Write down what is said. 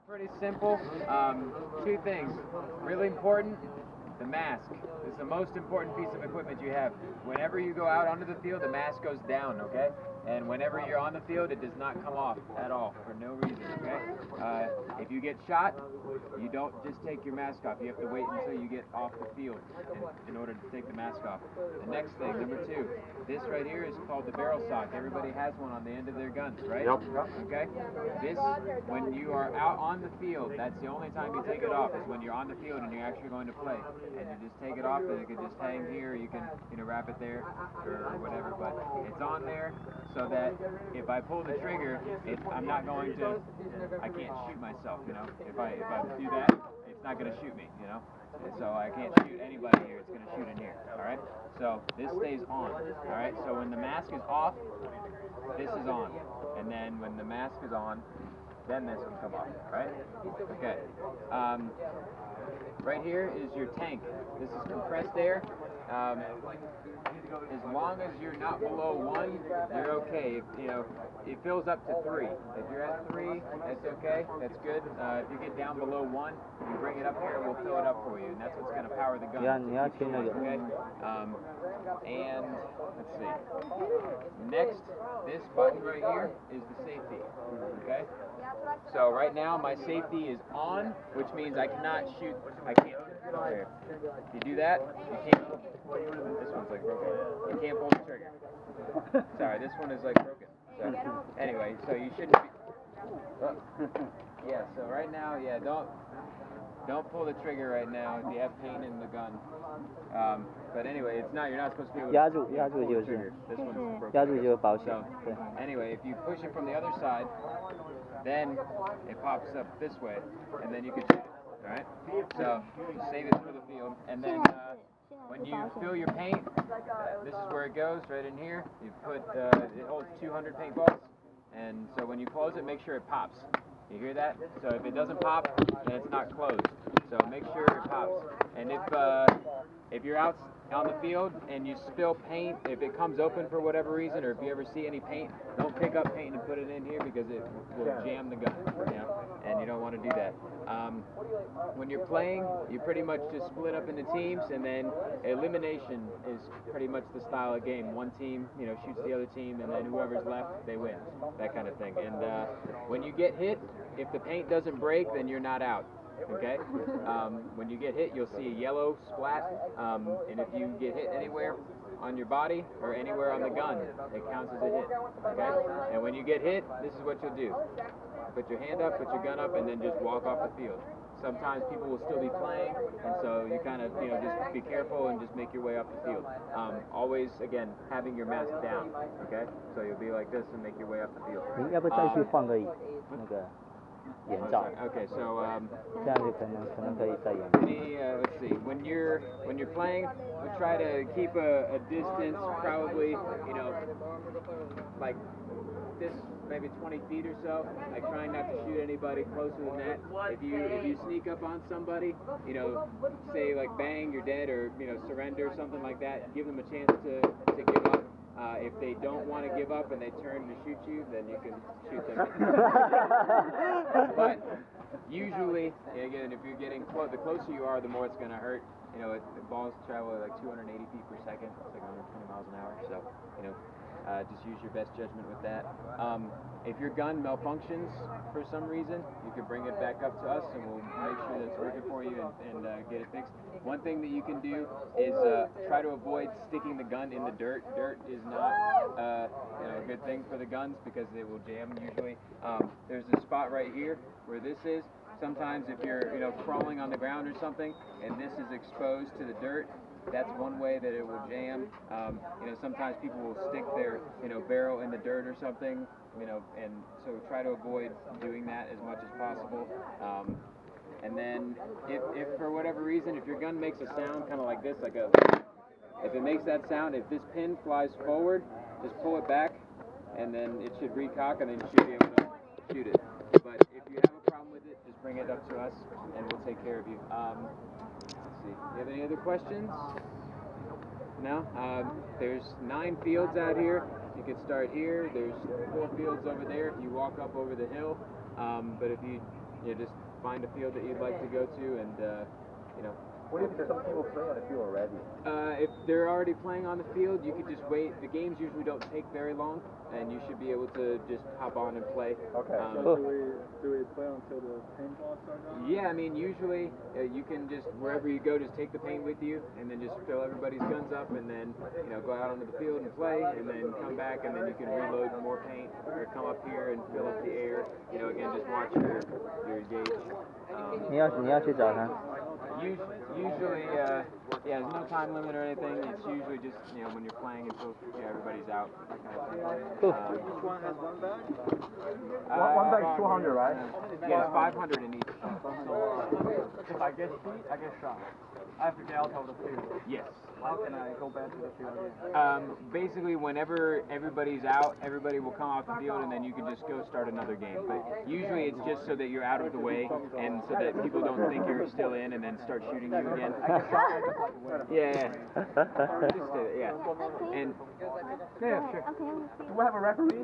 Pretty simple. Two things. Really important. The mask is the most important piece of equipment you have. Whenever you go out onto the field, the mask goes down, okay? And whenever you're on the field, it does not come off at all for no reason, okay? If you get shot, you don't just take your mask off. You have to wait until you get off the field in order to take the mask off. The next thing, number two, this right here is called the barrel sock. Everybody has one on the end of their guns, right? Yep. Okay? This, when you are out on the field, that's the only time you take it off, is when you're on the field and you're actually going to play. And you just take it off, and it can just hang here, you can, wrap it there, or whatever, but it's on there so that if I pull the trigger, I'm not going to, I can't shoot myself, If I do that, it's not going to shoot me, And so I can't shoot anybody here, it's going to shoot in here, alright? So this stays on, alright? So when the mask is off, this is on. And then when the mask is on, then this can come off, right? Okay. Right here is your tank. This is compressed air. As long as you're not below 1, you're okay. It fills up to 3. If you're at 3, that's okay. That's good. If you get down below 1, you bring it up here and we'll fill it up for you. And that's what's going to power the gun. Okay? And let's see. Next, this button right here is the safety. Okay? So right now my safety is on, which means I cannot shoot. I can't. Here. If you do that, you can't. This one's like broken. You can't pull the trigger. Sorry, this one is like broken. So anyway, so you shouldn't be. Yeah. So right now, yeah, don't pull the trigger right now if you have pain in the gun. But anyway, it's not. You're not supposed to be able to pull the trigger. This one's broken. So anyway, if you push it from the other side, then it pops up this way, and then you can shoot it. Alright? So, save it for the field. And then, when you fill your paint, this is where it goes, right in here. You put, it holds 200 paintballs. And so when you close it, make sure it pops. You hear that? So if it doesn't pop, then it's not closed. So make sure it pops. And if you're out on the field and you spill paint, if it comes open for whatever reason, or if you ever see any paint, don't pick up paint and put it in here because it will jam the gun, and you don't want to do that. When you're playing, you pretty much just split up into teams, and then elimination is pretty much the style of game. One team, shoots the other team, and then whoever's left, they win, that kind of thing. And when you get hit, if the paint doesn't break, then you're not out. Okay? When you get hit, you'll see a yellow splat, and if you get hit anywhere on your body or anywhere on the gun, it counts as a hit. Okay? And when you get hit, this is what you'll do. Put your hand up, put your gun up, and then just walk off the field. Sometimes people will still be playing, and so you kind of, just be careful and just make your way off the field. Always, again, having your mask down, okay? So you'll be like this and make your way off the field. 你要不再去换个那个眼罩？ Okay, so 这样就可能可以再远。 let's see. When you're playing, we try to keep a distance, probably, like this, maybe 20 feet or so. Like trying not to shoot anybody closer than that. If you sneak up on somebody, say like bang, you're dead, or surrender, something like that. Give them a chance to give up. If they don't want to give up and they turn to shoot you, then you can shoot them. But usually, again, if you're getting close, the closer you are, the more it's going to hurt. The balls travel at like 280 feet per second. It's like 120 miles an hour. So, just use your best judgment with that. If your gun malfunctions for some reason, you can bring it back up to us and we'll make sure that it's working for you and get it fixed. One thing that you can do is try to avoid sticking the gun in the dirt. Dirt is not a good thing for the guns because they will jam usually. There's a spot right here where this is. Sometimes if you're crawling on the ground or something and this is exposed to the dirt, that's one way that it will jam. Sometimes people will stick their barrel in the dirt or something, and so try to avoid doing that as much as possible. And then if for whatever reason, if your gun makes a sound kind of like this, if it makes that sound, if this pin flies forward, just pull it back and then it should recock and then you should be able to shoot it. But if you have a problem with it, just bring it up to us and we'll take care of you. Let's see. Do you have any other questions? No? There's 9 fields out here. you could start here. There's 4 fields over there if you walk up over the hill. But if you just find a field that you'd like to go to, and What if there's some people playing on the field already? if they're already playing on the field, you could just wait. The games usually don't take very long, and you should be able to just hop on and play. Okay. Do we play until the paintball starts on? Yeah, I mean, usually you can just, wherever you go, just take the paint with you, and then just fill everybody's guns up, and then, go out onto the field and play, and then come back, and then you can reload more paint, or come up here and fill up the air. Again, just watch your gauge. 你要去找他。 Usually, there's no time limit or anything. It's usually just, when you're playing until everybody's out. That kind of thing. Cool. Each one has one bag? One bag's 200, right? Yeah, it's 500 in each. If I get hit, I get shot. I have to get out of the field. Yes. How can I go back to the field again? Basically, whenever everybody's out, everybody will come off the field, and then you can just go start another game. But usually it's just so that you're out of the way, and so that people don't think you're still in and then start shooting you again. Yeah. Just, yeah. And Yeah, sure. Okay. Do we have a referee?